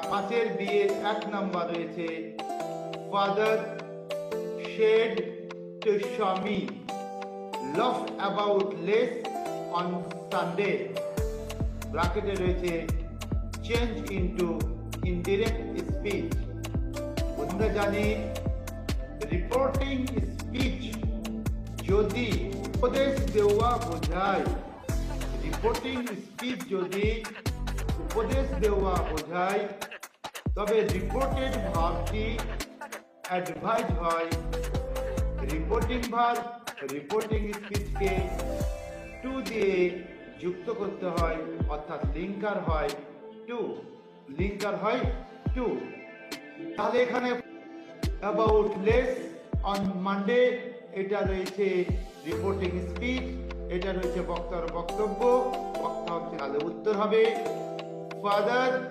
পাঁচের বিয়ের 1 নাম্বার রয়েছে ফাদার শেড টু স্বামী love about less on Sunday, ব্র্যাকেটে রয়েছে চেঞ্জ ইনটু ইনডিরেক্ট স্পিচ। আমরা জানি রিপোর্টিং স্পিচ যদি উপদেশ দেওয়া বোঝায়, রিপোর্টিং স্পিচ যদি উপদেশ দেওয়া বোঝায়, তবে রিপোর্টেড ভার্বটি অ্যাডভাইজ হয়। রিপোর্টিং ভার্ব রিপোর্টিং স্পিচকে টু দিয়ে যুক্ত করতে হয়, অর্থাৎ লিঙ্কার হয় টু। তাহলে এখানে অ্যাবাউট লেস অন মানডে, এটা রয়েছে রিপোর্টিং স্পিচ, এটা রয়েছে বক্তার বক্তব্য, বক্তা হচ্ছে, তাহলে উত্তর হবে ফাদার